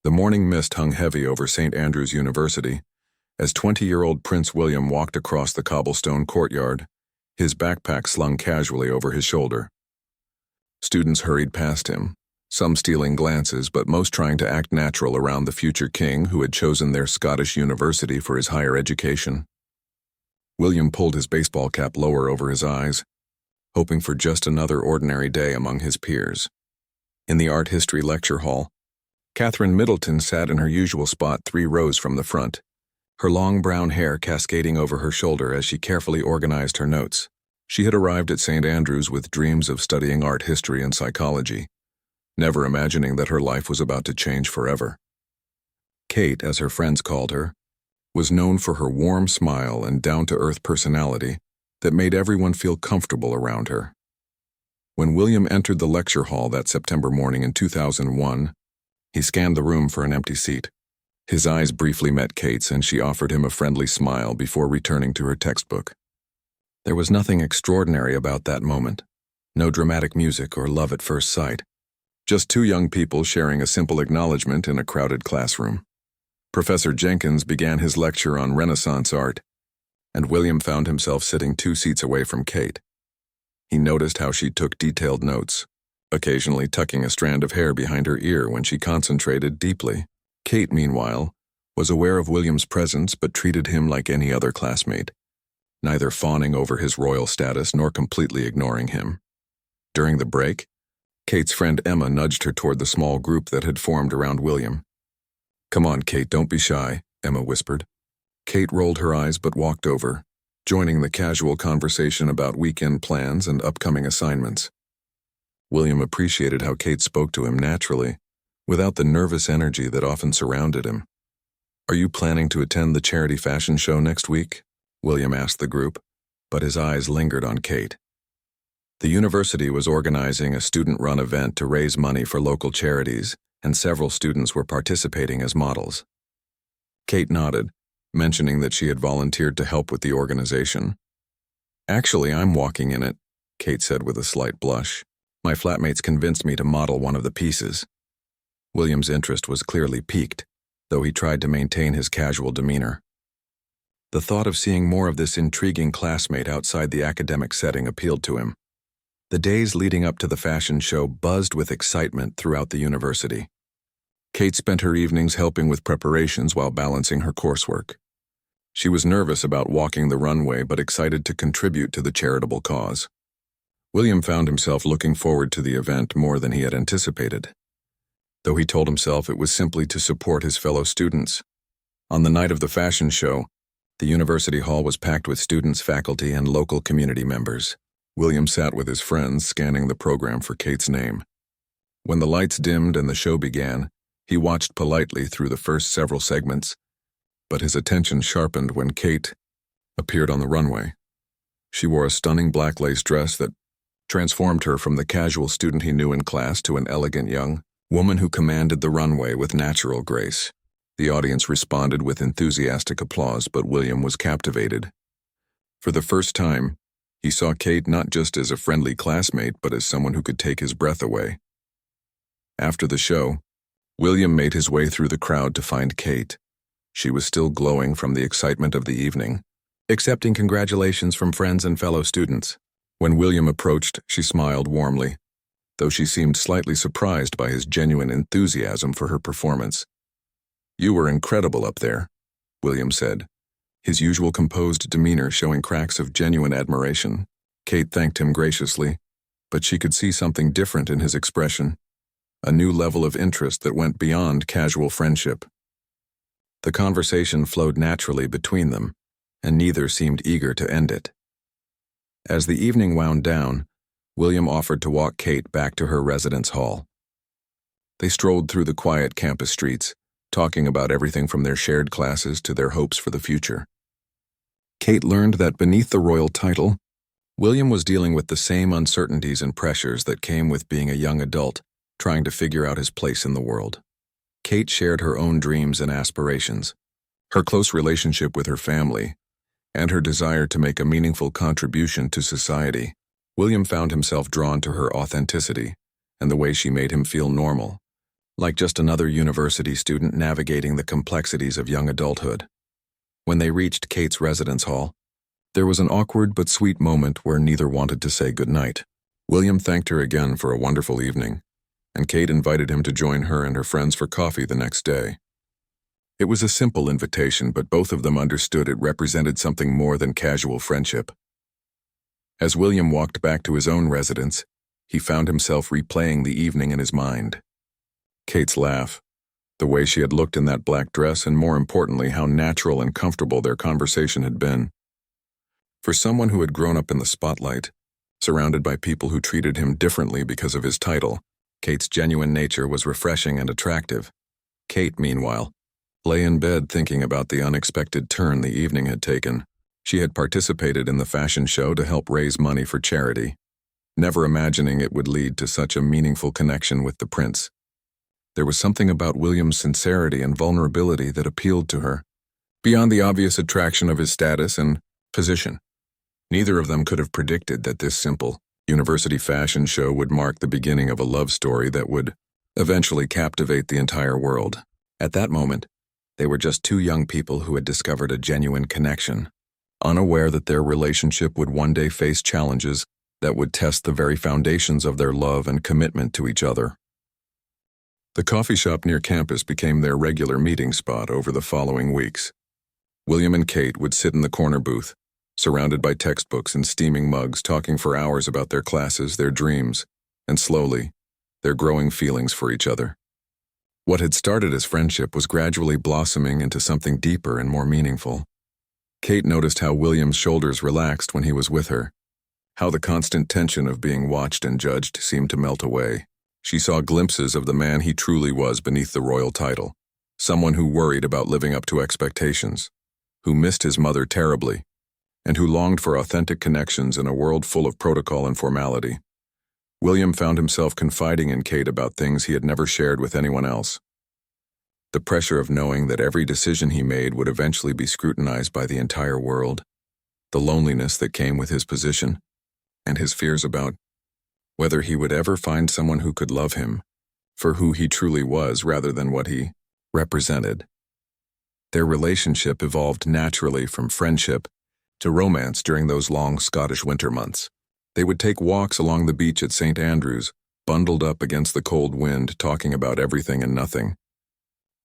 The morning mist hung heavy over St. Andrews University as 20-year-old Prince William walked across the cobblestone courtyard, his backpack slung casually over his shoulder. Students hurried past him, some stealing glances but most trying to act natural around the future king who had chosen their Scottish university for his higher education. William pulled his baseball cap lower over his eyes, hoping for just another ordinary day among his peers. In the art history lecture hall, Catherine Middleton sat in her usual spot 3 rows from the front, her long brown hair cascading over her shoulder as she carefully organized her notes. She had arrived at St. Andrews with dreams of studying art history and psychology, never imagining that her life was about to change forever. Kate, as her friends called her, was known for her warm smile and down-to-earth personality that made everyone feel comfortable around her. When William entered the lecture hall that September morning in 2001, he scanned the room for an empty seat. His eyes briefly met Kate's and she offered him a friendly smile before returning to her textbook. There was nothing extraordinary about that moment. No dramatic music or love at first sight. Just 2 young people sharing a simple acknowledgement in a crowded classroom. Professor Jenkins began his lecture on Renaissance art, and William found himself sitting 2 seats away from Kate. He noticed how she took detailed notes, occasionally tucking a strand of hair behind her ear when she concentrated deeply. Kate, meanwhile, was aware of William's presence but treated him like any other classmate, neither fawning over his royal status nor completely ignoring him. During the break, Kate's friend Emma nudged her toward the small group that had formed around William. "Come on, Kate, don't be shy," Emma whispered. Kate rolled her eyes but walked over, joining the casual conversation about weekend plans and upcoming assignments. William appreciated how Kate spoke to him naturally, without the nervous energy that often surrounded him. "Are you planning to attend the charity fashion show next week?" William asked the group, but his eyes lingered on Kate. The university was organizing a student-run event to raise money for local charities, and several students were participating as models. Kate nodded, mentioning that she had volunteered to help with the organization. "Actually, I'm walking in it," Kate said with a slight blush. "My flatmates convinced me to model one of the pieces." William's interest was clearly piqued, though he tried to maintain his casual demeanor. The thought of seeing more of this intriguing classmate outside the academic setting appealed to him. The days leading up to the fashion show buzzed with excitement throughout the university. Kate spent her evenings helping with preparations while balancing her coursework. She was nervous about walking the runway but excited to contribute to the charitable cause. William found himself looking forward to the event more than he had anticipated, though he told himself it was simply to support his fellow students. On the night of the fashion show, the university hall was packed with students, faculty, and local community members. William sat with his friends, scanning the program for Kate's name. When the lights dimmed and the show began, he watched politely through the first several segments, but his attention sharpened when Kate appeared on the runway. She wore a stunning black lace dress that transformed her from the casual student he knew in class to an elegant young woman who commanded the runway with natural grace. The audience responded with enthusiastic applause, but William was captivated. For the first time, he saw Kate not just as a friendly classmate, but as someone who could take his breath away. After the show, William made his way through the crowd to find Kate. She was still glowing from the excitement of the evening, accepting congratulations from friends and fellow students. When William approached, she smiled warmly, though she seemed slightly surprised by his genuine enthusiasm for her performance. "You were incredible up there," William said, his usual composed demeanor showing cracks of genuine admiration. Kate thanked him graciously, but she could see something different in his expression, a new level of interest that went beyond casual friendship. The conversation flowed naturally between them, and neither seemed eager to end it. As the evening wound down, William offered to walk Kate back to her residence hall. They strolled through the quiet campus streets, talking about everything from their shared classes to their hopes for the future. Kate learned that beneath the royal title, William was dealing with the same uncertainties and pressures that came with being a young adult, trying to figure out his place in the world. Kate shared her own dreams and aspirations, her close relationship with her family, and her desire to make a meaningful contribution to society. William found himself drawn to her authenticity and the way she made him feel normal, like just another university student navigating the complexities of young adulthood. When they reached Kate's residence hall, there was an awkward but sweet moment where neither wanted to say goodnight. William thanked her again for a wonderful evening, and Kate invited him to join her and her friends for coffee the next day. It was a simple invitation, but both of them understood it represented something more than casual friendship. As William walked back to his own residence, he found himself replaying the evening in his mind. Kate's laugh, the way she had looked in that black dress, and more importantly, how natural and comfortable their conversation had been. For someone who had grown up in the spotlight, surrounded by people who treated him differently because of his title, Kate's genuine nature was refreshing and attractive. Kate, meanwhile, lay in bed thinking about the unexpected turn the evening had taken. She had participated in the fashion show to help raise money for charity, never imagining it would lead to such a meaningful connection with the prince. There was something about William's sincerity and vulnerability that appealed to her, beyond the obvious attraction of his status and position. Neither of them could have predicted that this simple university fashion show would mark the beginning of a love story that would eventually captivate the entire world. At that moment, they were just two young people who had discovered a genuine connection, unaware that their relationship would one day face challenges that would test the very foundations of their love and commitment to each other. The coffee shop near campus became their regular meeting spot over the following weeks. William and Kate would sit in the corner booth, surrounded by textbooks and steaming mugs, talking for hours about their classes, their dreams, and slowly, their growing feelings for each other. What had started as friendship was gradually blossoming into something deeper and more meaningful. Kate noticed how William's shoulders relaxed when he was with her, how the constant tension of being watched and judged seemed to melt away. She saw glimpses of the man he truly was beneath the royal title, someone who worried about living up to expectations, who missed his mother terribly, and who longed for authentic connections in a world full of protocol and formality. William found himself confiding in Kate about things he had never shared with anyone else. The pressure of knowing that every decision he made would eventually be scrutinized by the entire world, the loneliness that came with his position, and his fears about whether he would ever find someone who could love him for who he truly was rather than what he represented. Their relationship evolved naturally from friendship to romance during those long Scottish winter months. They would take walks along the beach at St. Andrews, bundled up against the cold wind, talking about everything and nothing.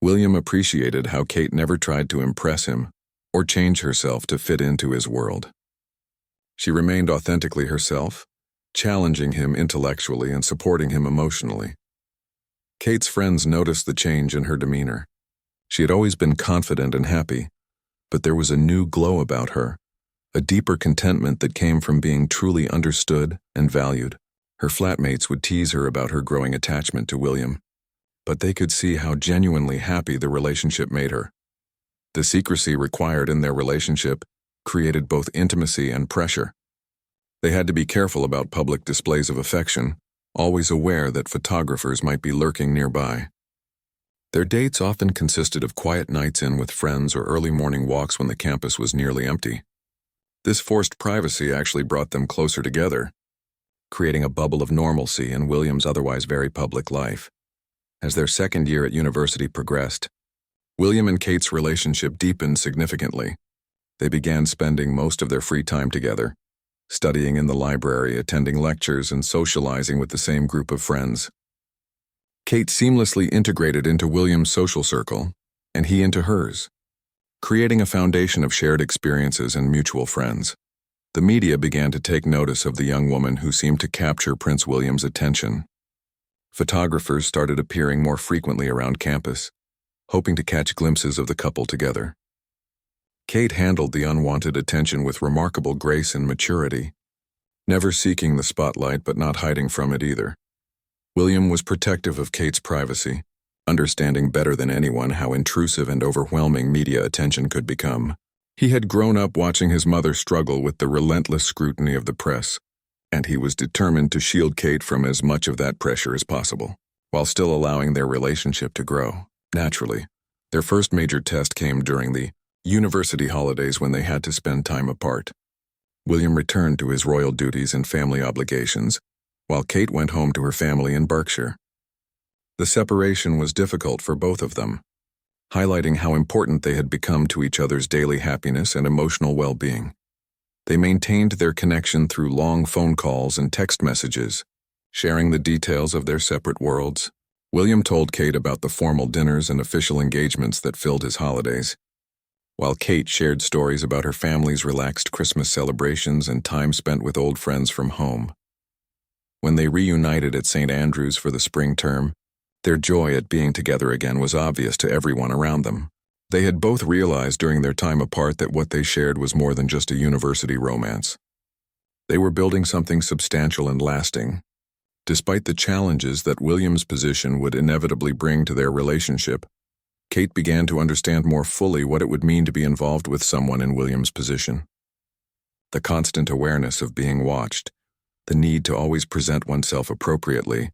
William appreciated how Kate never tried to impress him or change herself to fit into his world. She remained authentically herself, challenging him intellectually and supporting him emotionally. Kate's friends noticed the change in her demeanor. She had always been confident and happy, but there was a new glow about her, a deeper contentment that came from being truly understood and valued. Her flatmates would tease her about her growing attachment to William, but they could see how genuinely happy the relationship made her. The secrecy required in their relationship created both intimacy and pressure. They had to be careful about public displays of affection, always aware that photographers might be lurking nearby. Their dates often consisted of quiet nights in with friends or early morning walks when the campus was nearly empty. This forced privacy actually brought them closer together, creating a bubble of normalcy in William's otherwise very public life. As their second year at university progressed, William and Kate's relationship deepened significantly. They began spending most of their free time together, studying in the library, attending lectures, and socializing with the same group of friends. Kate seamlessly integrated into William's social circle, and he into hers, creating a foundation of shared experiences and mutual friends. The media began to take notice of the young woman who seemed to capture Prince William's attention. Photographers started appearing more frequently around campus, hoping to catch glimpses of the couple together. Kate handled the unwanted attention with remarkable grace and maturity, never seeking the spotlight but not hiding from it either. William was protective of Kate's privacy, understanding better than anyone how intrusive and overwhelming media attention could become. He had grown up watching his mother struggle with the relentless scrutiny of the press, and he was determined to shield Kate from as much of that pressure as possible, while still allowing their relationship to grow. Naturally, their first major test came during the university holidays when they had to spend time apart. William returned to his royal duties and family obligations, while Kate went home to her family in Berkshire. The separation was difficult for both of them, highlighting how important they had become to each other's daily happiness and emotional well-being. They maintained their connection through long phone calls and text messages, sharing the details of their separate worlds. William told Kate about the formal dinners and official engagements that filled his holidays, while Kate shared stories about her family's relaxed Christmas celebrations and time spent with old friends from home. When they reunited at St. Andrews for the spring term, their joy at being together again was obvious to everyone around them. They had both realized during their time apart that what they shared was more than just a university romance. They were building something substantial and lasting. Despite the challenges that William's position would inevitably bring to their relationship, Kate began to understand more fully what it would mean to be involved with someone in William's position. The constant awareness of being watched, the need to always present oneself appropriately,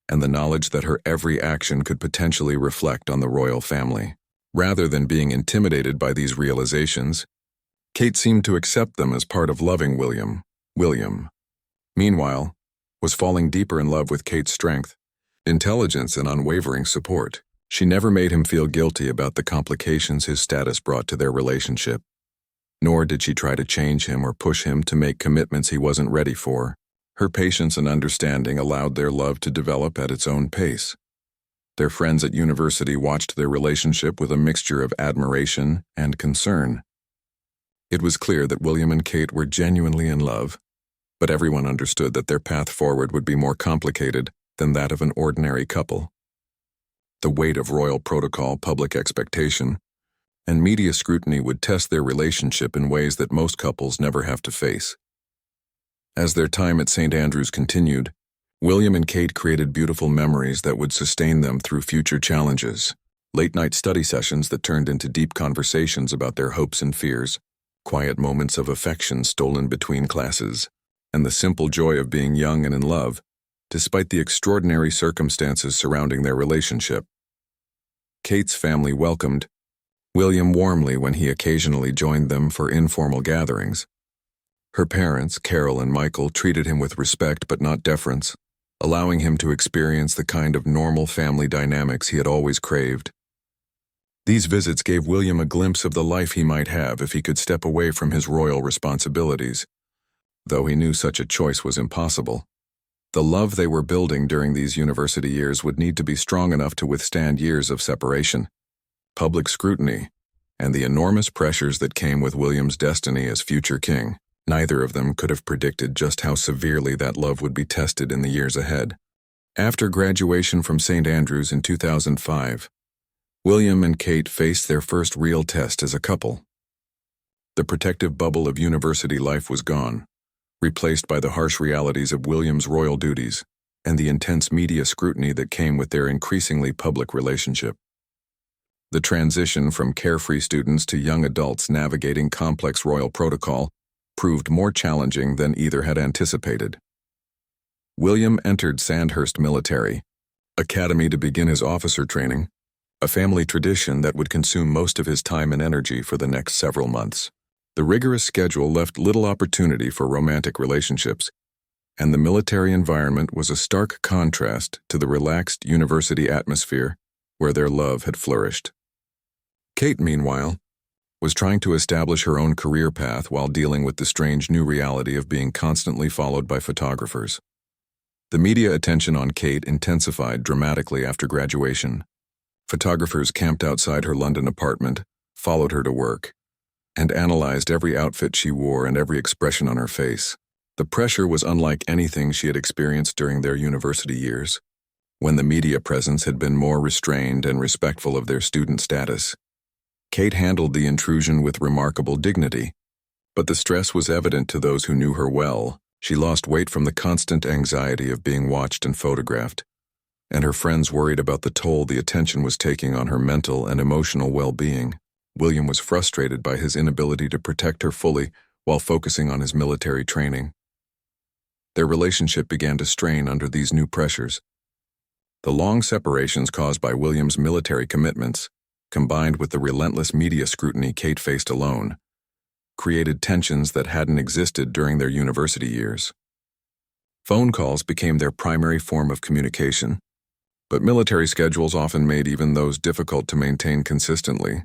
and the knowledge that her every action could potentially reflect on the royal family. Rather than being intimidated by these realizations, Kate seemed to accept them as part of loving William. William, meanwhile, was falling deeper in love with Kate's strength, intelligence, and unwavering support. She never made him feel guilty about the complications his status brought to their relationship, nor did she try to change him or push him to make commitments he wasn't ready for. Her patience and understanding allowed their love to develop at its own pace. Their friends at university watched their relationship with a mixture of admiration and concern. It was clear that William and Kate were genuinely in love, but everyone understood that their path forward would be more complicated than that of an ordinary couple. The weight of royal protocol, public expectation, and media scrutiny would test their relationship in ways that most couples never have to face. As their time at St. Andrews continued, William and Kate created beautiful memories that would sustain them through future challenges. Late-night study sessions that turned into deep conversations about their hopes and fears, quiet moments of affection stolen between classes, and the simple joy of being young and in love, despite the extraordinary circumstances surrounding their relationship. Kate's family welcomed William warmly when he occasionally joined them for informal gatherings. Her parents, Carol and Michael, treated him with respect but not deference, allowing him to experience the kind of normal family dynamics he had always craved. These visits gave William a glimpse of the life he might have if he could step away from his royal responsibilities, though he knew such a choice was impossible. The love they were building during these university years would need to be strong enough to withstand years of separation, public scrutiny, and the enormous pressures that came with William's destiny as future king. Neither of them could have predicted just how severely that love would be tested in the years ahead. After graduation from St. Andrews in 2005, William and Kate faced their first real test as a couple. The protective bubble of university life was gone, replaced by the harsh realities of William's royal duties and the intense media scrutiny that came with their increasingly public relationship. The transition from carefree students to young adults navigating complex royal protocol proved more challenging than either had anticipated. William entered Sandhurst Military Academy to begin his officer training, a family tradition that would consume most of his time and energy for the next several months. The rigorous schedule left little opportunity for romantic relationships, and the military environment was a stark contrast to the relaxed university atmosphere where their love had flourished. Kate, meanwhile, was trying to establish her own career path while dealing with the strange new reality of being constantly followed by photographers. The media attention on Kate intensified dramatically after graduation. Photographers camped outside her London apartment, followed her to work, and analyzed every outfit she wore and every expression on her face. The pressure was unlike anything she had experienced during their university years, when the media presence had been more restrained and respectful of their student status. Kate handled the intrusion with remarkable dignity, but the stress was evident to those who knew her well. She lost weight from the constant anxiety of being watched and photographed, and her friends worried about the toll the attention was taking on her mental and emotional well-being. William was frustrated by his inability to protect her fully while focusing on his military training. Their relationship began to strain under these new pressures. The long separations caused by William's military commitments, combined with the relentless media scrutiny Kate faced alone, created tensions that hadn't existed during their university years. Phone calls became their primary form of communication, But military schedules often made even those difficult to maintain consistently.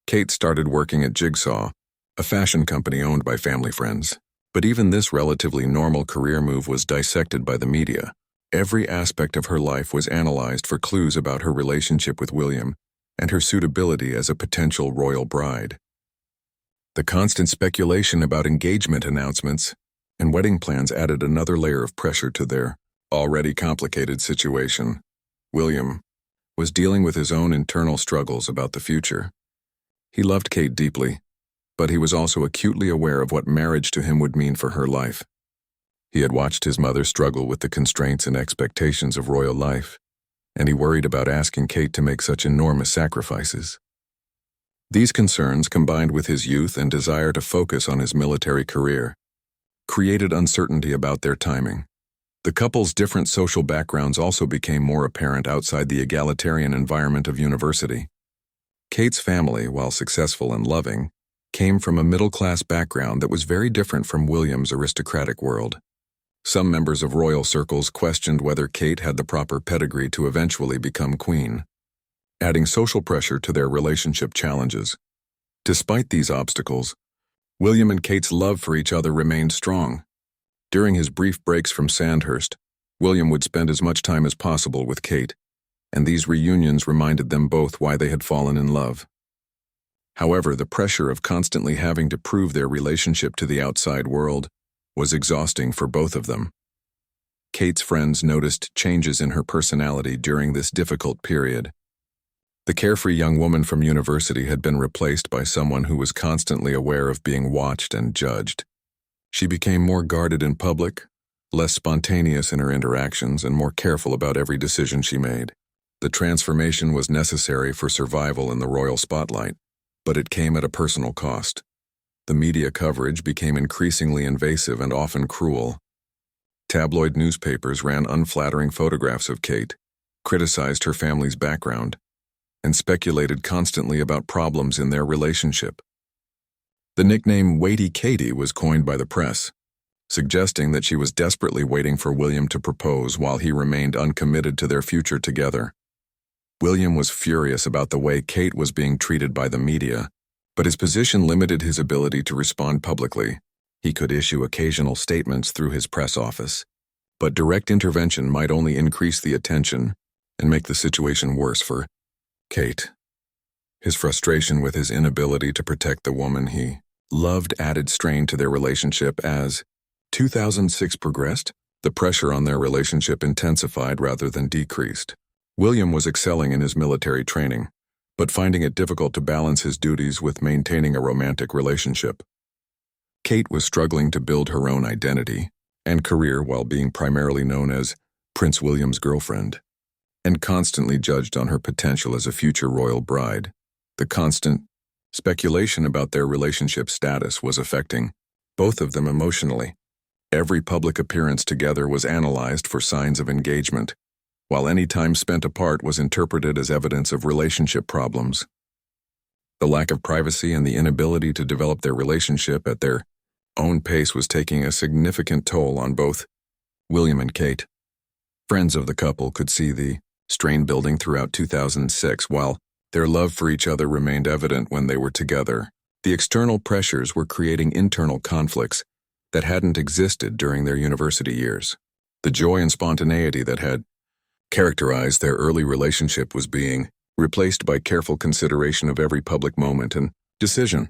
Kate started working at Jigsaw, a fashion company owned by family friends. But even this relatively normal career move was dissected by the media. Every aspect of her life was analyzed for clues about her relationship with William and her suitability as a potential royal bride. The constant speculation about engagement announcements and wedding plans added another layer of pressure to their already complicated situation. William was dealing with his own internal struggles about the future. He loved Kate deeply, but he was also acutely aware of what marriage to him would mean for her life. He had watched his mother struggle with the constraints and expectations of royal life, and he worried about asking Kate to make such enormous sacrifices. These concerns, combined with his youth and desire to focus on his military career, created uncertainty about their timing. The couple's different social backgrounds also became more apparent outside the egalitarian environment of university. Kate's family, while successful and loving, came from a middle-class background that was very different from William's aristocratic world. Some members of royal circles questioned whether Kate had the proper pedigree to eventually become queen, adding social pressure to their relationship challenges. Despite these obstacles, William and Kate's love for each other remained strong. During his brief breaks from Sandhurst, William would spend as much time as possible with Kate, and these reunions reminded them both why they had fallen in love. However, the pressure of constantly having to prove their relationship to the outside world was exhausting for both of them. Kate's friends noticed changes in her personality during this difficult period. The carefree young woman from university had been replaced by someone who was constantly aware of being watched and judged. She became more guarded in public, less spontaneous in her interactions, and more careful about every decision she made. The transformation was necessary for survival in the royal spotlight, but it came at a personal cost. The media coverage became increasingly invasive and often cruel. Tabloid newspapers ran unflattering photographs of Kate, criticized her family's background, and speculated constantly about problems in their relationship. The nickname Weighty Katie was coined by the press, suggesting that she was desperately waiting for William to propose while he remained uncommitted to their future together. William was furious about the way Kate was being treated by the media, but his position limited his ability to respond publicly. He could issue occasional statements through his press office, but direct intervention might only increase the attention and make the situation worse for Kate. His frustration with his inability to protect the woman he loved added strain to their relationship. As 2006 progressed, the pressure on their relationship intensified rather than decreased. William was excelling in his military training, but finding it difficult to balance his duties with maintaining a romantic relationship. Kate was struggling to build her own identity and career while being primarily known as Prince William's girlfriend, and constantly judged on her potential as a future royal bride. The constant speculation about their relationship status was affecting both of them emotionally. Every public appearance together was analyzed for signs of engagement, while any time spent apart was interpreted as evidence of relationship problems. The lack of privacy and the inability to develop their relationship at their own pace was taking a significant toll on both William and Kate. Friends of the couple could see the strain building throughout 2006, while their love for each other remained evident when they were together. The external pressures were creating internal conflicts that hadn't existed during their university years. The joy and spontaneity that had characterized their early relationship was being replaced by careful consideration of every public moment and decision.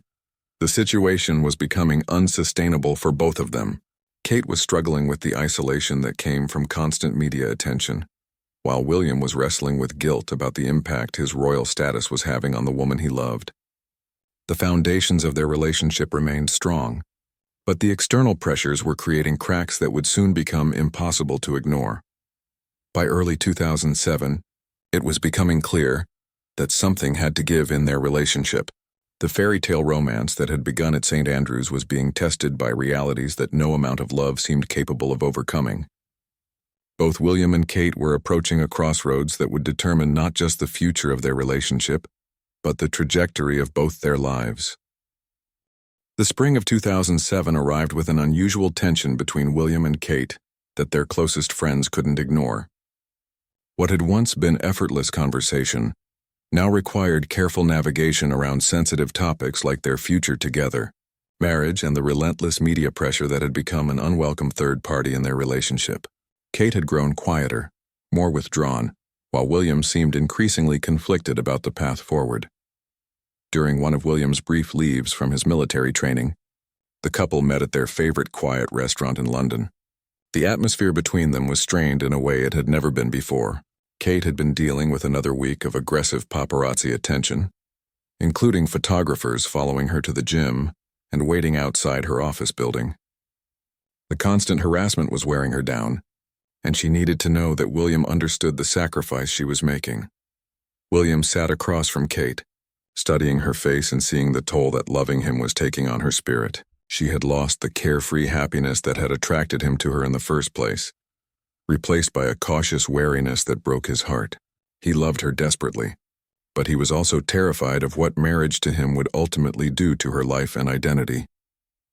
The situation was becoming unsustainable for both of them. Kate was struggling with the isolation that came from constant media attention, while William was wrestling with guilt about the impact his royal status was having on the woman he loved. The foundations of their relationship remained strong, but the external pressures were creating cracks that would soon become impossible to ignore. By early 2007, it was becoming clear that something had to give in their relationship. The fairy tale romance that had begun at St. Andrews was being tested by realities that no amount of love seemed capable of overcoming. Both William and Kate were approaching a crossroads that would determine not just the future of their relationship, but the trajectory of both their lives. The spring of 2007 arrived with an unusual tension between William and Kate that their closest friends couldn't ignore. What had once been effortless conversation now required careful navigation around sensitive topics like their future together, marriage, and the relentless media pressure that had become an unwelcome third party in their relationship. Kate had grown quieter, more withdrawn, while William seemed increasingly conflicted about the path forward. During one of William's brief leaves from his military training, the couple met at their favorite quiet restaurant in London. The atmosphere between them was strained in a way it had never been before. Kate had been dealing with another week of aggressive paparazzi attention, including photographers following her to the gym and waiting outside her office building. The constant harassment was wearing her down, and she needed to know that William understood the sacrifice she was making. William sat across from Kate, studying her face and seeing the toll that loving him was taking on her spirit. She had lost the carefree happiness that had attracted him to her in the first place, replaced by a cautious wariness that broke his heart. He loved her desperately, but he was also terrified of what marriage to him would ultimately do to her life and identity.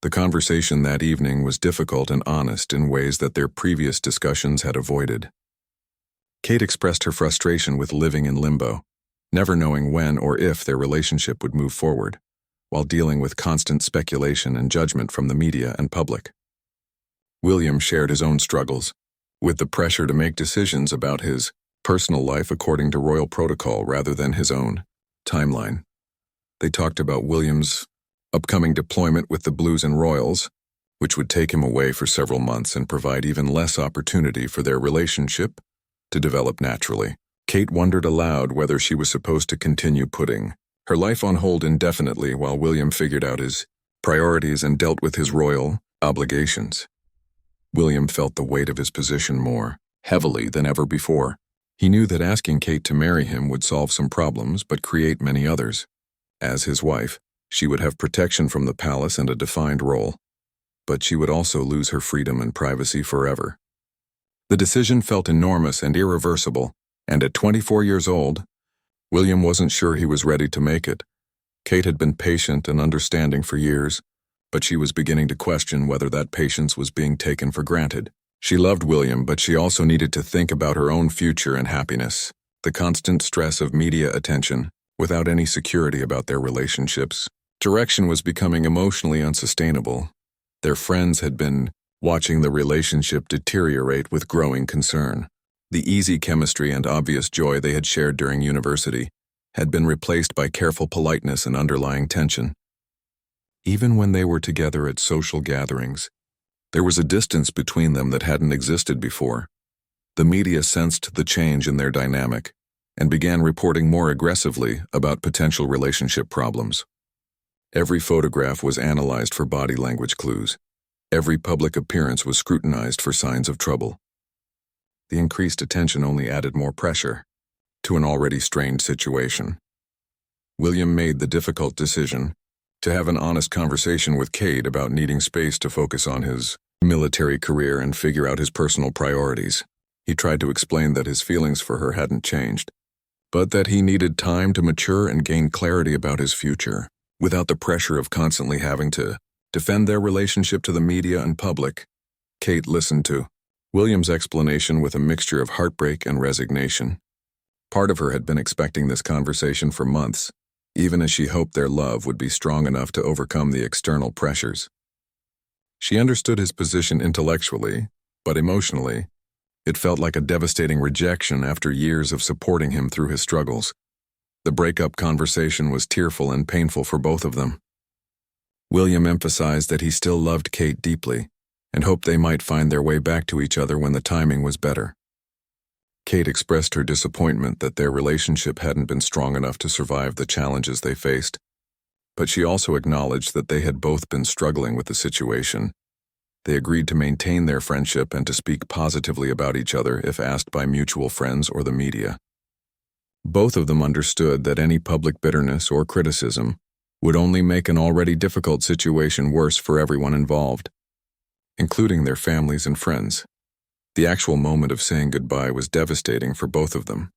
The conversation that evening was difficult and honest in ways that their previous discussions had avoided. Kate expressed her frustration with living in limbo, never knowing when or if their relationship would move forward, while dealing with constant speculation and judgment from the media and public. William shared his own struggles, with the pressure to make decisions about his personal life according to royal protocol rather than his own timeline. They talked about William's upcoming deployment with the Blues and Royals, which would take him away for several months and provide even less opportunity for their relationship to develop naturally. Kate wondered aloud whether she was supposed to continue putting her life on hold indefinitely while William figured out his priorities and dealt with his royal obligations. William felt the weight of his position more heavily than ever before. He knew that asking Kate to marry him would solve some problems but create many others. As his wife, she would have protection from the palace and a defined role, but she would also lose her freedom and privacy forever. The decision felt enormous and irreversible, and at 24 years old, William wasn't sure he was ready to make it. Kate had been patient and understanding for years, but she was beginning to question whether that patience was being taken for granted. She loved William, but she also needed to think about her own future and happiness. The constant stress of media attention, without any security about their relationships, direction was becoming emotionally unsustainable. Their friends had been watching the relationship deteriorate with growing concern. The easy chemistry and obvious joy they had shared during university had been replaced by careful politeness and underlying tension. Even when they were together at social gatherings, there was a distance between them that hadn't existed before. The media sensed the change in their dynamic and began reporting more aggressively about potential relationship problems. Every photograph was analyzed for body language clues. Every public appearance was scrutinized for signs of trouble. The increased attention only added more pressure to an already strained situation. William made the difficult decision to have an honest conversation with Kate about needing space to focus on his military career and figure out his personal priorities. He tried to explain that his feelings for her hadn't changed, but that he needed time to mature and gain clarity about his future, without the pressure of constantly having to defend their relationship to the media and public. Kate listened to William's explanation with a mixture of heartbreak and resignation. Part of her had been expecting this conversation for months, even as she hoped their love would be strong enough to overcome the external pressures. She understood his position intellectually, but emotionally, it felt like a devastating rejection after years of supporting him through his struggles. The breakup conversation was tearful and painful for both of them. William emphasized that he still loved Kate deeply and hoped they might find their way back to each other when the timing was better. Kate expressed her disappointment that their relationship hadn't been strong enough to survive the challenges they faced, but she also acknowledged that they had both been struggling with the situation. They agreed to maintain their friendship and to speak positively about each other if asked by mutual friends or the media. Both of them understood that any public bitterness or criticism would only make an already difficult situation worse for everyone involved, including their families and friends. The actual moment of saying goodbye was devastating for both of them.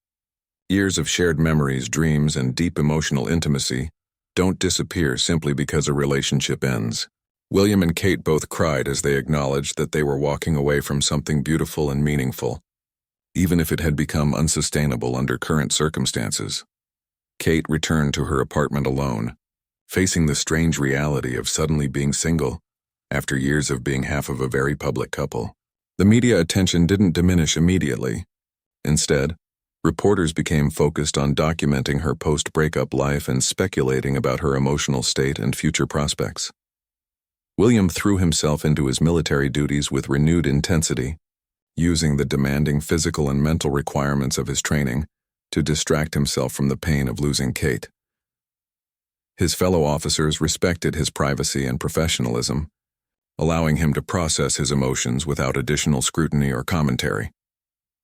Years of shared memories, dreams, and deep emotional intimacy don't disappear simply because a relationship ends. William and Kate both cried as they acknowledged that they were walking away from something beautiful and meaningful. even if it had become unsustainable under current circumstances. Kate returned to her apartment alone, facing the strange reality of suddenly being single after years of being half of a very public couple. The media attention didn't diminish immediately. Instead, reporters became focused on documenting her post-breakup life and speculating about her emotional state and future prospects. William threw himself into his military duties with renewed intensity, using the demanding physical and mental requirements of his training to distract himself from the pain of losing Kate. His fellow officers respected his privacy and professionalism, allowing him to process his emotions without additional scrutiny or commentary.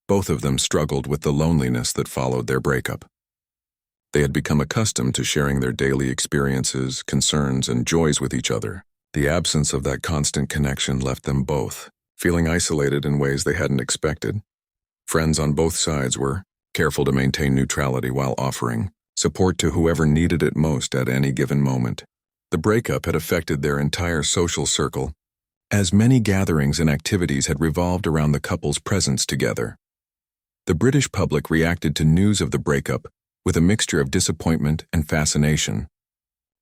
Both of them struggled with the loneliness that followed their breakup. They had become accustomed to sharing their daily experiences, concerns, and joys with each other. The absence of that constant connection left them both feeling isolated in ways they hadn't expected. Friends on both sides were careful to maintain neutrality while offering support to whoever needed it most at any given moment. The breakup had affected their entire social circle, as many gatherings and activities had revolved around the couple's presence together. The British public reacted to news of the breakup with a mixture of disappointment and fascination.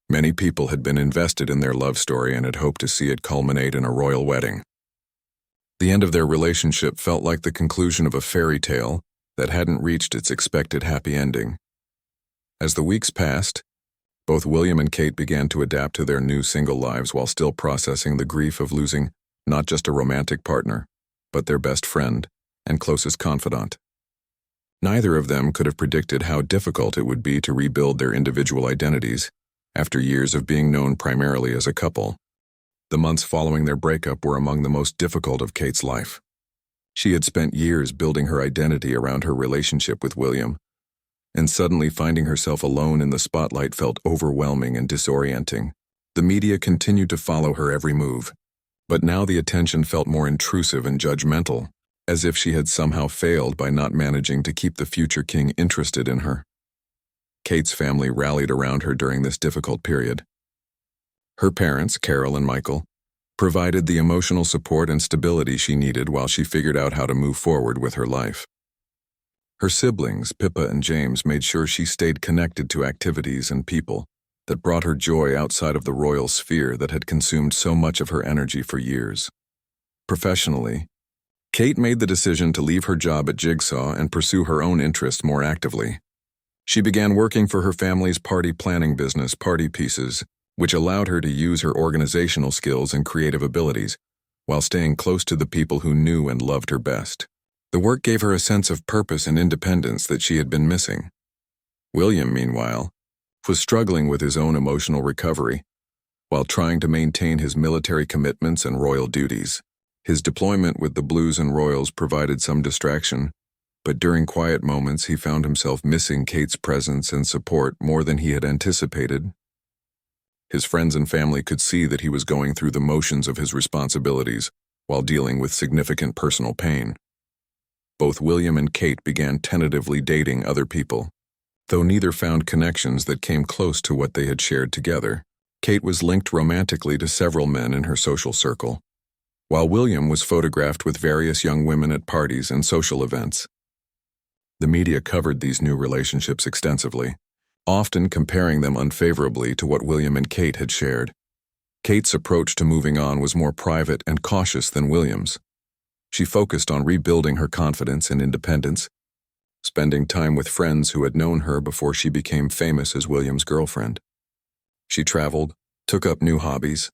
Many people had been invested in their love story and had hoped to see it culminate in a royal wedding. The end of their relationship felt like the conclusion of a fairy tale that hadn't reached its expected happy ending. As the weeks passed, both William and Kate began to adapt to their new single lives while still processing the grief of losing not just a romantic partner, but their best friend and closest confidant. Neither of them could have predicted how difficult it would be to rebuild their individual identities after years of being known primarily as a couple. The months following their breakup were among the most difficult of Kate's life. She had spent years building her identity around her relationship with William, and suddenly finding herself alone in the spotlight felt overwhelming and disorienting. The media continued to follow her every move, but now the attention felt more intrusive and judgmental, as if she had somehow failed by not managing to keep the future king interested in her. Kate's family rallied around her during this difficult period. Her parents, Carol and Michael, provided the emotional support and stability she needed while she figured out how to move forward with her life. Her siblings, Pippa and James, made sure she stayed connected to activities and people that brought her joy outside of the royal sphere that had consumed so much of her energy for years. Professionally, Kate made the decision to leave her job at Jigsaw and pursue her own interests more actively. She began working for her family's party planning business, Party Pieces, which allowed her to use her organizational skills and creative abilities while staying close to the people who knew and loved her best. The work gave her a sense of purpose and independence that she had been missing. William, meanwhile, was struggling with his own emotional recovery while trying to maintain his military commitments and royal duties. His deployment with the Blues and Royals provided some distraction, but during quiet moments he found himself missing Kate's presence and support more than he had anticipated. His friends and family could see that he was going through the motions of his responsibilities while dealing with significant personal pain. Both William and Kate began tentatively dating other people, though neither found connections that came close to what they had shared together. Kate was linked romantically to several men in her social circle, while William was photographed with various young women at parties and social events. The media covered these new relationships extensively, often comparing them unfavorably to what William and Kate had shared. Kate's approach to moving on was more private and cautious than William's. She focused on rebuilding her confidence and independence, spending time with friends who had known her before she became famous as William's girlfriend. She traveled, took up new hobbies,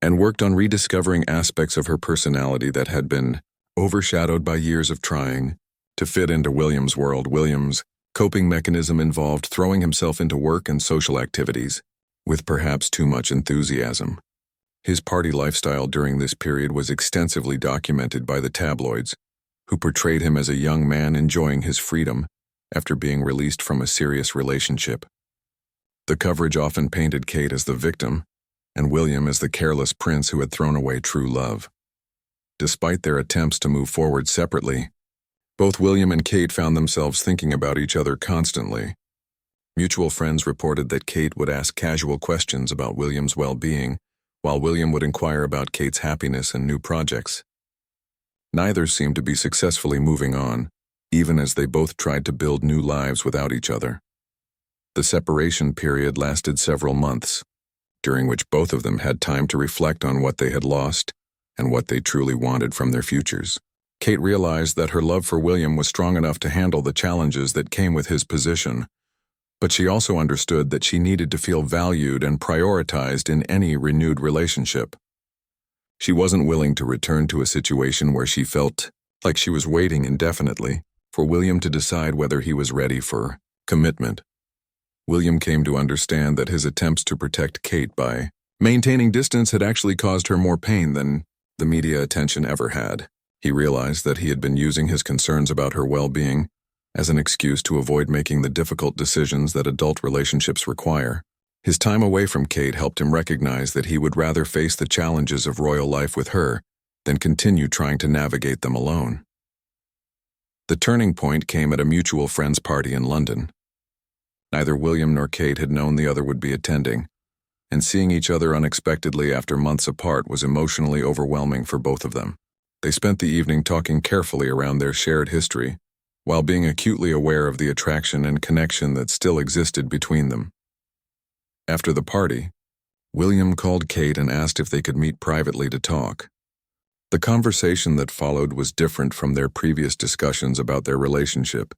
and worked on rediscovering aspects of her personality that had been overshadowed by years of trying to fit into William's world. William's coping mechanism involved throwing himself into work and social activities, with perhaps too much enthusiasm. His party lifestyle during this period was extensively documented by the tabloids, who portrayed him as a young man enjoying his freedom after being released from a serious relationship. The coverage often painted Kate as the victim, and William as the careless prince who had thrown away true love. Despite their attempts to move forward separately, both William and Kate found themselves thinking about each other constantly. Mutual friends reported that Kate would ask casual questions about William's well-being, while William would inquire about Kate's happiness and new projects. Neither seemed to be successfully moving on, even as they both tried to build new lives without each other. The separation period lasted several months, during which both of them had time to reflect on what they had lost and what they truly wanted from their futures. Kate realized that her love for William was strong enough to handle the challenges that came with his position, but she also understood that she needed to feel valued and prioritized in any renewed relationship. She wasn't willing to return to a situation where she felt like she was waiting indefinitely for William to decide whether he was ready for commitment. William came to understand that his attempts to protect Kate by maintaining distance had actually caused her more pain than the media attention ever had. He realized that he had been using his concerns about her well-being as an excuse to avoid making the difficult decisions that adult relationships require. His time away from Kate helped him recognize that he would rather face the challenges of royal life with her than continue trying to navigate them alone. The turning point came at a mutual friend's party in London. Neither William nor Kate had known the other would be attending, and seeing each other unexpectedly after months apart was emotionally overwhelming for both of them. They spent the evening talking carefully around their shared history, while being acutely aware of the attraction and connection that still existed between them. After the party, William called Kate and asked if they could meet privately to talk. The conversation that followed was different from their previous discussions about their relationship.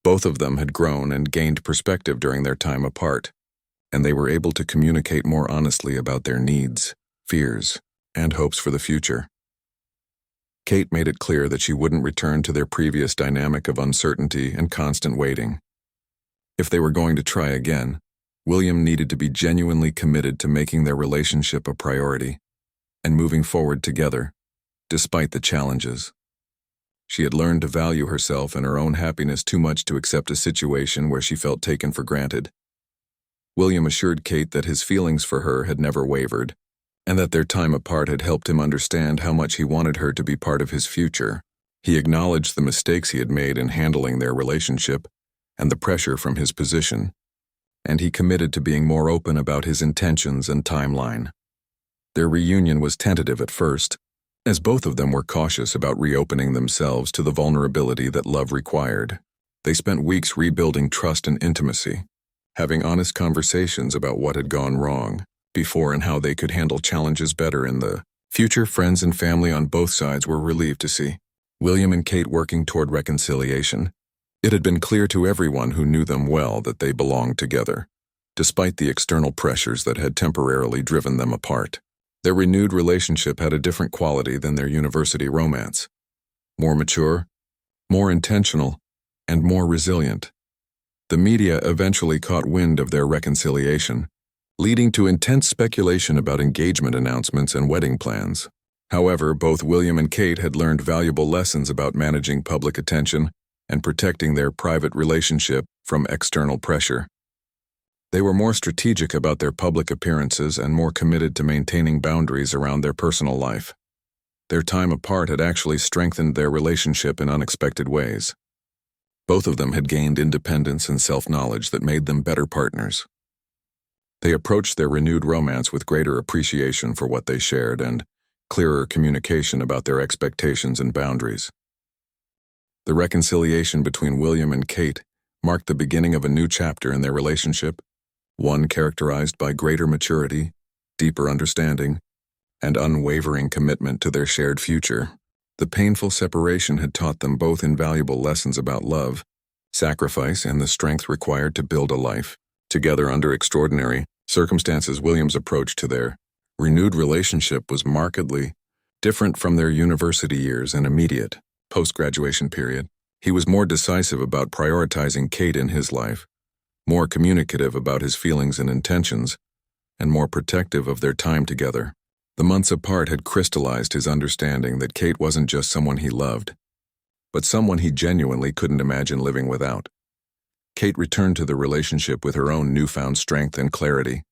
Both of them had grown and gained perspective during their time apart, and they were able to communicate more honestly about their needs, fears, and hopes for the future. Kate made it clear that she wouldn't return to their previous dynamic of uncertainty and constant waiting. If they were going to try again, William needed to be genuinely committed to making their relationship a priority and moving forward together, despite the challenges. She had learned to value herself and her own happiness too much to accept a situation where she felt taken for granted. William assured Kate that his feelings for her had never wavered, and that their time apart had helped him understand how much he wanted her to be part of his future. He acknowledged the mistakes he had made in handling their relationship and the pressure from his position, and he committed to being more open about his intentions and timeline. Their reunion was tentative at first, as both of them were cautious about reopening themselves to the vulnerability that love required. They spent weeks rebuilding trust and intimacy, having honest conversations about what had gone wrong before and how they could handle challenges better in the future. Friends and family on both sides were relieved to see William and Kate working toward reconciliation. It had been clear to everyone who knew them well that they belonged together, despite the external pressures that had temporarily driven them apart. Their renewed relationship had a different quality than their university romance. More mature, more intentional, and more resilient. The media eventually caught wind of their reconciliation, leading to intense speculation about engagement announcements and wedding plans. However, both William and Kate had learned valuable lessons about managing public attention and protecting their private relationship from external pressure. They were more strategic about their public appearances and more committed to maintaining boundaries around their personal life. Their time apart had actually strengthened their relationship in unexpected ways. Both of them had gained independence and self-knowledge that made them better partners. They approached their renewed romance with greater appreciation for what they shared and clearer communication about their expectations and boundaries. The reconciliation between William and Kate marked the beginning of a new chapter in their relationship, one characterized by greater maturity, deeper understanding, and unwavering commitment to their shared future. The painful separation had taught them both invaluable lessons about love, sacrifice, and the strength required to build a life together under extraordinary circumstances. William's approach to their renewed relationship was markedly different from their university years and immediate post-graduation period. He was more decisive about prioritizing Kate in his life, more communicative about his feelings and intentions, and more protective of their time together. The months apart had crystallized his understanding that Kate wasn't just someone he loved, but someone he genuinely couldn't imagine living without. Kate returned to the relationship with her own newfound strength and clarity.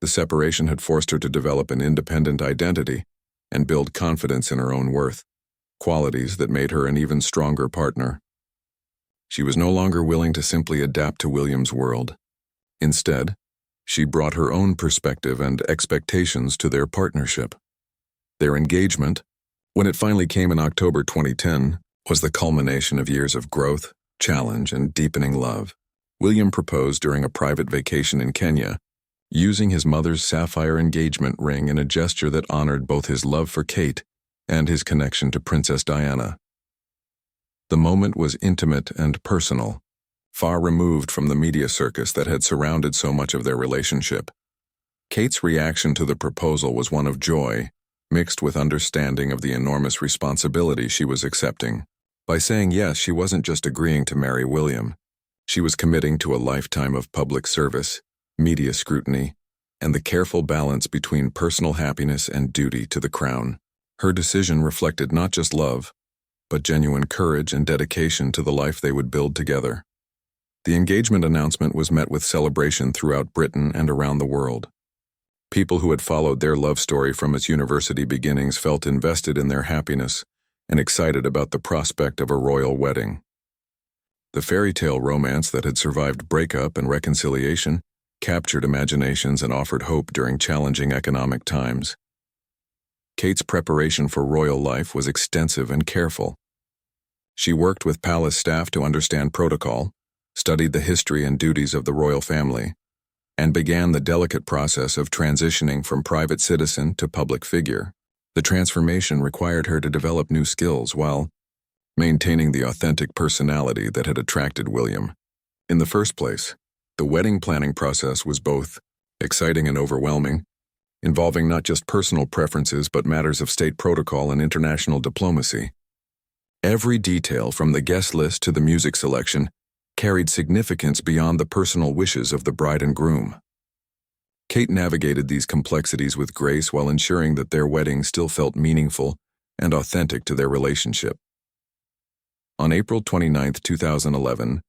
The separation had forced her to develop an independent identity and build confidence in her own worth, qualities that made her an even stronger partner. She was no longer willing to simply adapt to William's world. Instead, she brought her own perspective and expectations to their partnership. Their engagement, when it finally came in October 2010, was the culmination of years of growth, challenge, and deepening love. William proposed during a private vacation in Kenya, using his mother's sapphire engagement ring in a gesture that honored both his love for Kate and his connection to Princess Diana. The moment was intimate and personal, far removed from the media circus that had surrounded so much of their relationship. Kate's reaction to the proposal was one of joy, mixed with understanding of the enormous responsibility she was accepting. By saying yes, she wasn't just agreeing to marry William. She was committing to a lifetime of public service, media scrutiny, and the careful balance between personal happiness and duty to the crown. Her decision reflected not just love, but genuine courage and dedication to the life they would build together. The engagement announcement was met with celebration throughout Britain and around the world. People who had followed their love story from its university beginnings felt invested in their happiness and excited about the prospect of a royal wedding. The fairy tale romance that had survived breakup and reconciliation captured imaginations and offered hope during challenging economic times. Kate's preparation for royal life was extensive and careful. She worked with palace staff to understand protocol, studied the history and duties of the royal family, and began the delicate process of transitioning from private citizen to public figure. The transformation required her to develop new skills while maintaining the authentic personality that had attracted William. In the first place, the wedding planning process was both exciting and overwhelming, involving not just personal preferences but matters of state protocol and international diplomacy. Every detail, from the guest list to the music selection, carried significance beyond the personal wishes of the bride and groom. Kate navigated these complexities with grace while ensuring that their wedding still felt meaningful and authentic to their relationship. On April 29, 2011,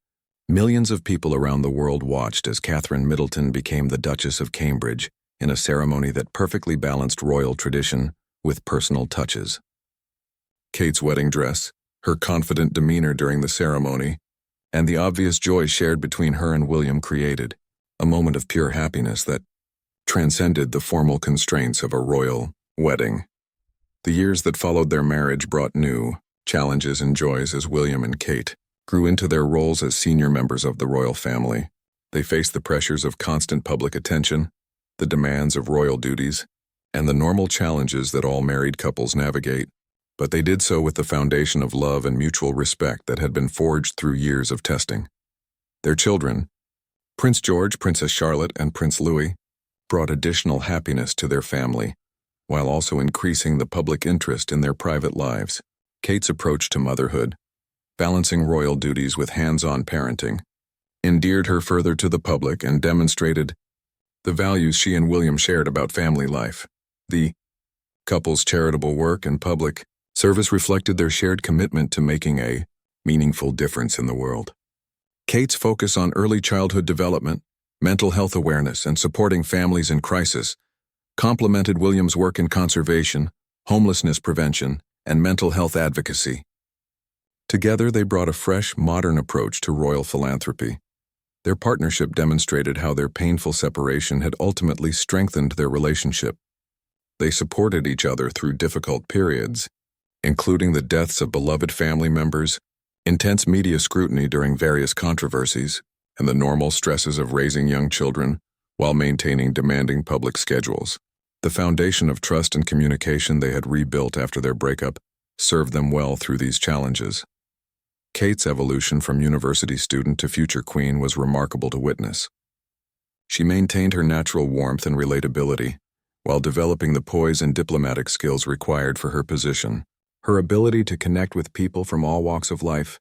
millions of people around the world watched as Catherine Middleton became the Duchess of Cambridge in a ceremony that perfectly balanced royal tradition with personal touches. Kate's wedding dress, her confident demeanor during the ceremony, and the obvious joy shared between her and William created a moment of pure happiness that transcended the formal constraints of a royal wedding. The years that followed their marriage brought new challenges and joys as William and Kate grew into their roles as senior members of the royal family. They faced the pressures of constant public attention, the demands of royal duties, and the normal challenges that all married couples navigate, but they did so with the foundation of love and mutual respect that had been forged through years of testing. Their children, Prince George, Princess Charlotte, and Prince Louis, brought additional happiness to their family, while also increasing the public interest in their private lives. Kate's approach to motherhood, balancing royal duties with hands-on parenting, endeared her further to the public and demonstrated the values she and William shared about family life. The couple's charitable work and public service reflected their shared commitment to making a meaningful difference in the world. Kate's focus on early childhood development, mental health awareness, and supporting families in crisis complemented William's work in conservation, homelessness prevention, and mental health advocacy. Together, they brought a fresh, modern approach to royal philanthropy. Their partnership demonstrated how their painful separation had ultimately strengthened their relationship. They supported each other through difficult periods, including the deaths of beloved family members, intense media scrutiny during various controversies, and the normal stresses of raising young children while maintaining demanding public schedules. The foundation of trust and communication they had rebuilt after their breakup served them well through these challenges. Kate's evolution from university student to future queen was remarkable to witness. She maintained her natural warmth and relatability, while developing the poise and diplomatic skills required for her position. Her ability to connect with people from all walks of life,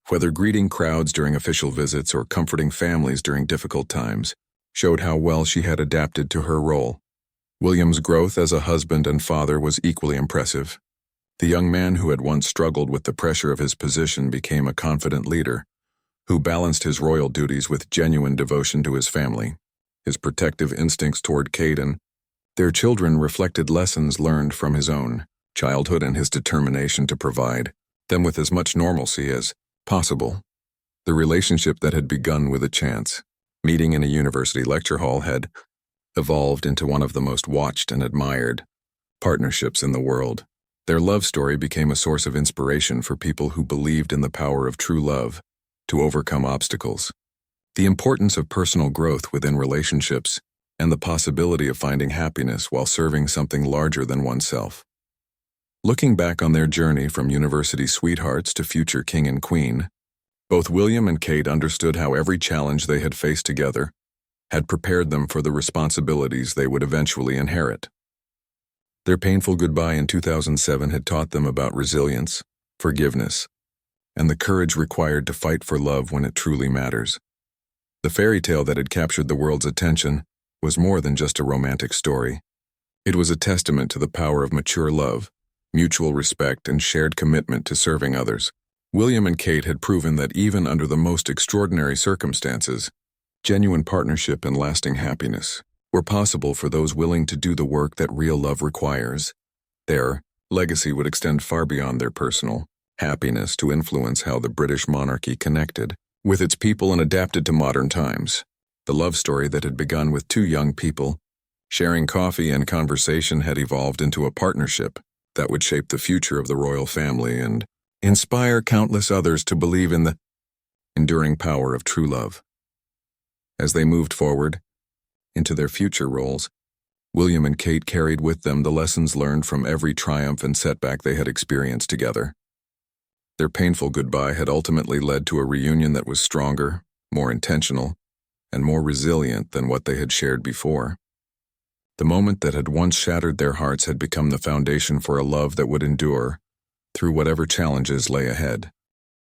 whether greeting crowds during official visits or comforting families during difficult times, showed how well she had adapted to her role. William's growth as a husband and father was equally impressive. The young man who had once struggled with the pressure of his position became a confident leader, who balanced his royal duties with genuine devotion to his family. His protective instincts toward Kate and their children reflected lessons learned from his own childhood and his determination to provide them with as much normalcy as possible. The relationship that had begun with a chance meeting in a university lecture hall had evolved into one of the most watched and admired partnerships in the world. Their love story became a source of inspiration for people who believed in the power of true love to overcome obstacles. The importance of personal growth within relationships and the possibility of finding happiness while serving something larger than oneself. Looking back on their journey from university sweethearts to future king and queen, both William and Kate understood how every challenge they had faced together had prepared them for the responsibilities they would eventually inherit. Their painful goodbye in 2007 had taught them about resilience, forgiveness, and the courage required to fight for love when it truly matters. The fairy tale that had captured the world's attention was more than just a romantic story. It was a testament to the power of mature love, mutual respect, and shared commitment to serving others. William and Kate had proven that even under the most extraordinary circumstances, genuine partnership and lasting happiness were possible for those willing to do the work that real love requires. Their legacy would extend far beyond their personal happiness to influence how the British monarchy connected with its people and adapted to modern times. The love story that had begun with two young people sharing coffee and conversation had evolved into a partnership that would shape the future of the royal family and inspire countless others to believe in the enduring power of true love. As they moved forward into their future roles, William and Kate carried with them the lessons learned from every triumph and setback they had experienced together. Their painful goodbye had ultimately led to a reunion that was stronger, more intentional, and more resilient than what they had shared before. The moment that had once shattered their hearts had become the foundation for a love that would endure through whatever challenges lay ahead.